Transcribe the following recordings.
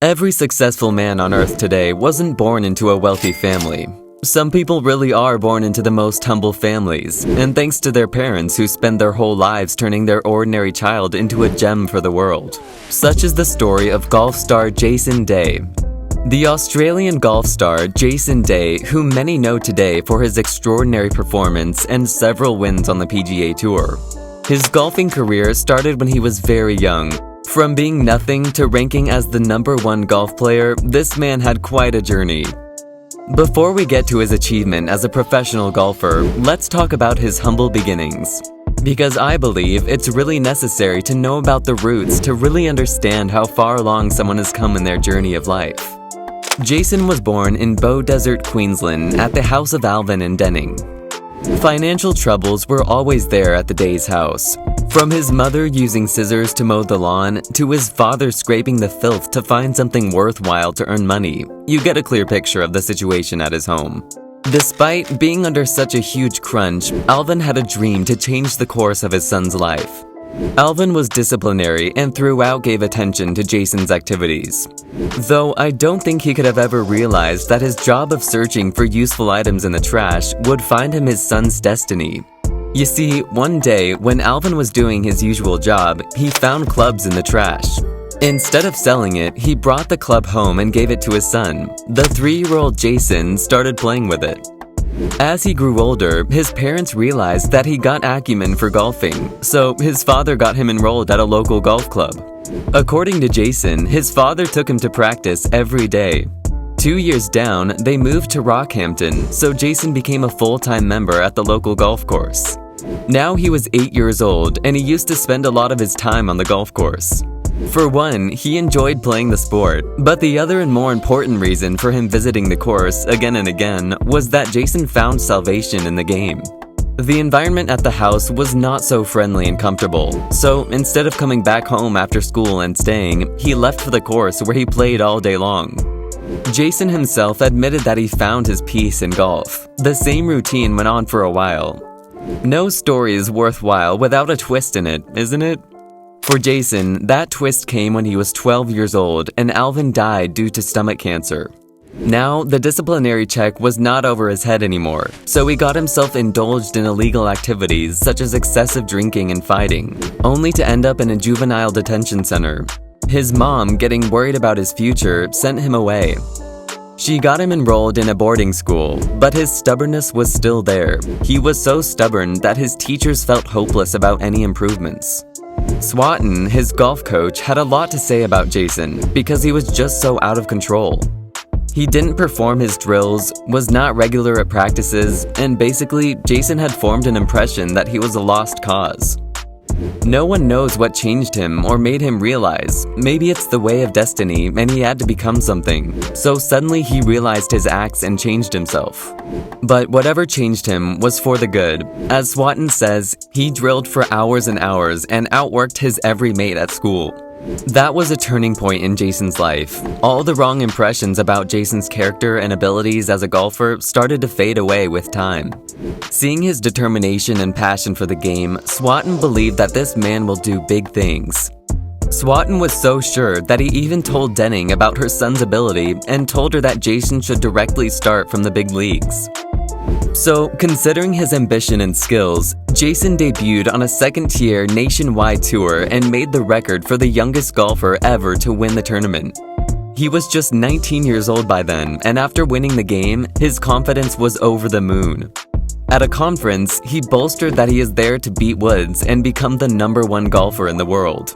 Every successful man on earth today wasn't born into a wealthy family. Some people really are born into the most humble families, and thanks to their parents who spend their whole lives turning their ordinary child into a gem for the world. Such is the story of golf star Jason Day. The Australian golf star Jason Day, who many know today for his extraordinary performance and several wins on the PGA Tour. His golfing career started when he was very young. From being nothing to ranking as the #1 golf player, this man had quite a journey. Before we get to his achievement as a professional golfer, let's talk about his humble beginnings. Because I believe it's really necessary to know about the roots to really understand how far along someone has come in their journey of life. Jason was born in Beaudesert, Queensland, at the house of Alvin and Denning. Financial troubles were always there at the Day's house. From his mother using scissors to mow the lawn, to his father scraping the filth to find something worthwhile to earn money, you get a clear picture of the situation at his home. Despite being under such a huge crunch, Alvin had a dream to change the course of his son's life. Alvin was disciplinary and throughout gave attention to Jason's activities. Though I don't think he could have ever realized that his job of searching for useful items in the trash would find him his son's destiny. You see, one day when Alvin was doing his usual job, he found clubs in the trash. Instead of selling it, he brought the club home and gave it to his son. The 3-year-old Jason started playing with it. As he grew older, his parents realized that he got acumen for golfing, so his father got him enrolled at a local golf club. According to Jason, his father took him to practice every day. 2 years down, they moved to Rockhampton, so Jason became a full-time member at the local golf course. Now he was 8 years old, and he used to spend a lot of his time on the golf course. For one, he enjoyed playing the sport, but the other and more important reason for him visiting the course again and again was that Jason found salvation in the game. The environment at the house was not so friendly and comfortable, so instead of coming back home after school and staying, he left for the course where he played all day long. Jason himself admitted that he found his peace in golf. The same routine went on for a while. No story is worthwhile without a twist in it, isn't it? For Jason, that twist came when he was 12 years old and Alvin died due to stomach cancer. Now, the disciplinary check was not over his head anymore, so he got himself indulged in illegal activities such as excessive drinking and fighting, only to end up in a juvenile detention center. His mom, getting worried about his future, sent him away. She got him enrolled in a boarding school, but his stubbornness was still there. He was so stubborn that his teachers felt hopeless about any improvements. Swatton, his golf coach, had a lot to say about Jason because he was just so out of control. He didn't perform his drills, was not regular at practices, and basically, Jason had formed an impression that he was a lost cause. No one knows what changed him or made him realize. Maybe it's the way of destiny and he had to become something. So suddenly he realized his acts and changed himself. But whatever changed him was for the good. As Swatton says, he drilled for hours and hours and outworked his every mate at school. That was a turning point in Jason's life. All the wrong impressions about Jason's character and abilities as a golfer started to fade away with time. Seeing his determination and passion for the game, Swatton believed that this man will do big things. Swatton was so sure that he even told Denning about her son's ability and told her that Jason should directly start from the big leagues. So, considering his ambition and skills, Jason debuted on a second-tier nationwide tour and made the record for the youngest golfer ever to win the tournament. He was just 19 years old by then, and after winning the game, his confidence was over the moon. At a conference, he bolstered that he is there to beat Woods and become the #1 golfer in the world.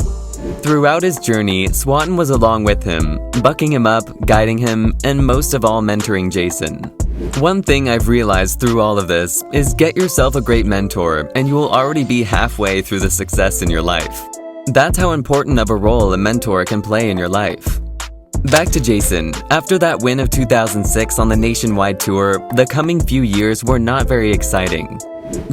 Throughout his journey, Swatton was along with him, bucking him up, guiding him, and most of all mentoring Jason. One thing I've realized through all of this is get yourself a great mentor and you will already be halfway through the success in your life. That's how important of a role a mentor can play in your life. Back to Jason. After that win of 2006 on the nationwide tour, the coming few years were not very exciting.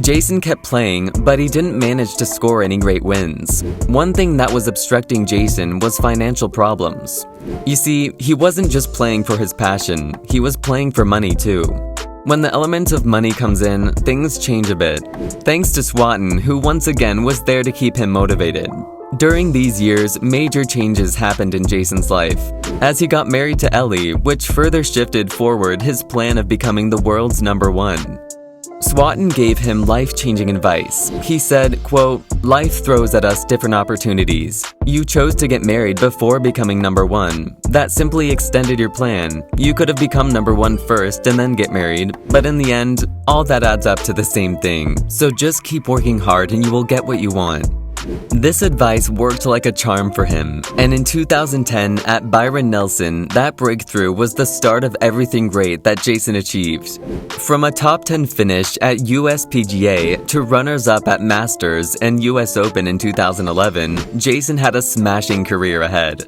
Jason kept playing, but he didn't manage to score any great wins. One thing that was obstructing Jason was financial problems. You see, he wasn't just playing for his passion, he was playing for money too. When the element of money comes in, things change a bit. Thanks to Swatton, who once again was there to keep him motivated. During these years, major changes happened in Jason's life, as he got married to Ellie, which further shifted forward his plan of becoming the world's #1. Swatton gave him life-changing advice. He said, quote, "Life throws at us different opportunities. You chose to get married before becoming #1. That simply extended your plan. You could have become #1 first and then get married, but in the end, all that adds up to the same thing. So just keep working hard and you will get what you want." This advice worked like a charm for him, and in 2010 at Byron Nelson, that breakthrough was the start of everything great that Jason achieved. From a top 10 finish at US PGA to runners-up at Masters and US Open in 2011, Jason had a smashing career ahead.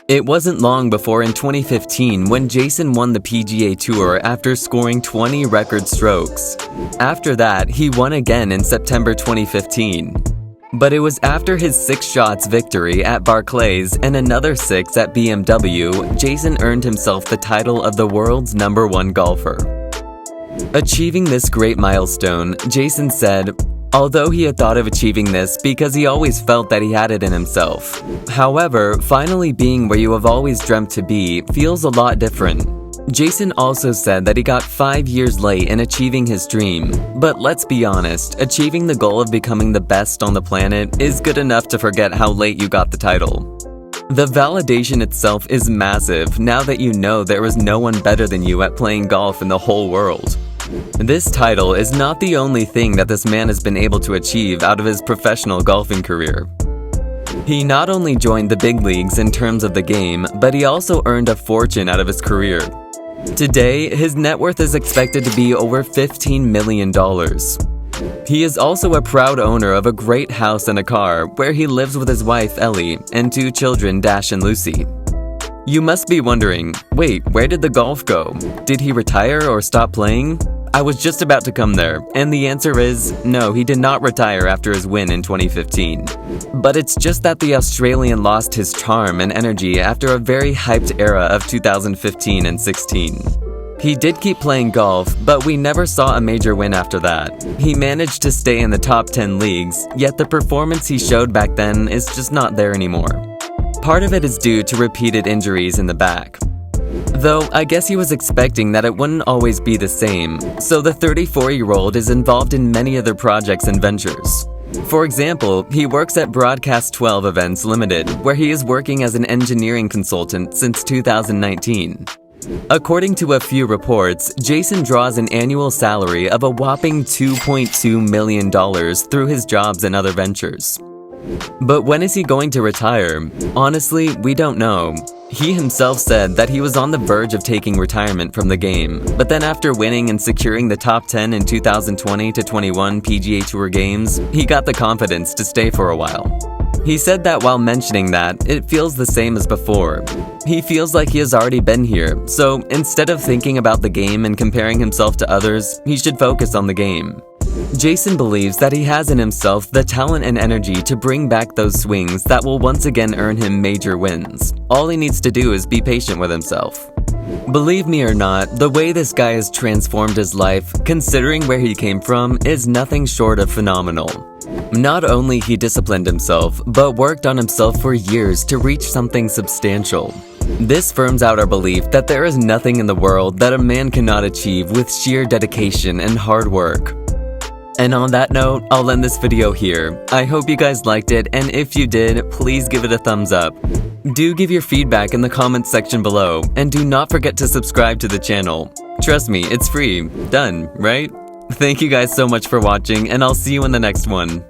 It wasn't long before in 2015 when Jason won the PGA Tour after scoring 20 record strokes. After that, he won again in September 2015. But it was after his 6 shots victory at Barclays and another 6 at BMW, Jason earned himself the title of the world's #1 golfer. Achieving this great milestone, Jason said, although he had thought of achieving this because he always felt that he had it in himself. However, finally being where you have always dreamt to be feels a lot different. Jason also said that he got 5 years late in achieving his dream, but let's be honest, achieving the goal of becoming the best on the planet is good enough to forget how late you got the title. The validation itself is massive now that you know there is no one better than you at playing golf in the whole world. This title is not the only thing that this man has been able to achieve out of his professional golfing career. He not only joined the big leagues in terms of the game, but he also earned a fortune out of his career. Today, his net worth is expected to be over $15 million. He is also a proud owner of a great house and a car, where he lives with his wife Ellie and 2 children Dash and Lucy. You must be wondering, wait, where did the golf go? Did he retire or stop playing? I was just about to come there, and the answer is no, he did not retire after his win in 2015. But it's just that the Australian lost his charm and energy after a very hyped era of 2015 and 16. He did keep playing golf, but we never saw a major win after that. He managed to stay in the top 10 leagues, yet the performance he showed back then is just not there anymore. Part of it is due to repeated injuries in the back. Though, I guess he was expecting that it wouldn't always be the same, so the 34-year-old is involved in many other projects and ventures. For example, he works at Broadcast 12 Events Limited, where he is working as an engineering consultant since 2019. According to a few reports, Jason draws an annual salary of a whopping $2.2 million through his jobs and other ventures. But when is he going to retire? Honestly, we don't know. He himself said that he was on the verge of taking retirement from the game, but then after winning and securing the top 10 in 2020 to 21 PGA Tour games, he got the confidence to stay for a while. He said that while mentioning that, it feels the same as before. He feels like he has already been here, so instead of thinking about the game and comparing himself to others, he should focus on the game. Jason believes that he has in himself the talent and energy to bring back those swings that will once again earn him major wins. All he needs to do is be patient with himself. Believe me or not, the way this guy has transformed his life, considering where he came from, is nothing short of phenomenal. Not only he disciplined himself, but worked on himself for years to reach something substantial. This firms out our belief that there is nothing in the world that a man cannot achieve with sheer dedication and hard work. And on that note, I'll end this video here. I hope you guys liked it, and if you did, please give it a thumbs up. Do give your feedback in the comments section below, and do not forget to subscribe to the channel. Trust me, it's free. Done, right? Thank you guys so much for watching, and I'll see you in the next one.